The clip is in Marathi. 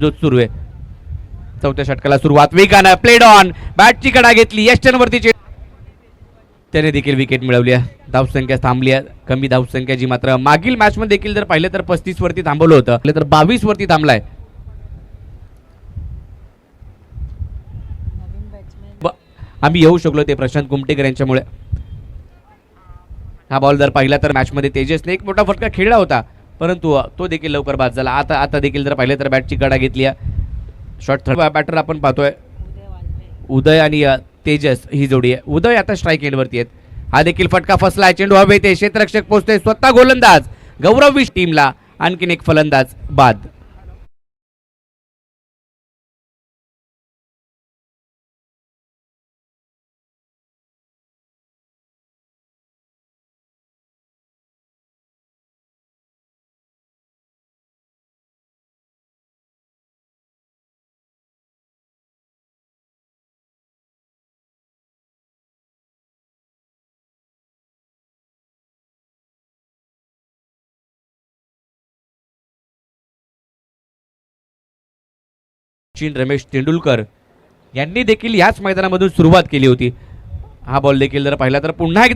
जो सुरू आहे. चौथ्या षटकाला सुरुवात वेगानं प्लेड ऑन बॅटची कडा घेतली यशचंद्रवरती त्याने देखील विकेट मिळवली आहे. धावसंख्या थांबली आहे कमी धावसंख्या जी मात्र मागील मॅच मध्ये देखील जर पाहिलं तर 35 वरती थांबवलं होतं तर 22 वरती थांबलाय. आम्ही येऊ शकलो ते प्रशांत कुमटेकर यांच्यामुळे. हा बॉल जर पाहिला तर मॅच मध्ये तेजसने एक मोठा फटका खेळला होता परंतु तो देखील लवकर बाद झाला. आता देखील जर पाहिलं तर बॅटची कडा घेतली आहे. शॉर्ट थर्ड बॅटर आपण पाहतोय उदय आणि तेजस ही जोडी आहे. उदय आता स्ट्राईक एंड वरती आहेत. हा देखील फटका फसलाय. चेंडू हवेत आहे. क्षेत्ररक्षक पोहोचते स्वतः गोलंदाज गौरव विश टीमला आणखीन एक फलंदाज बाद. रमेश तेंडुलकर यांनी देखील याच मैदानामधून सुरुवात केली होती. हा बॉल देखील जर पाहिला तर पुन्हा एकदा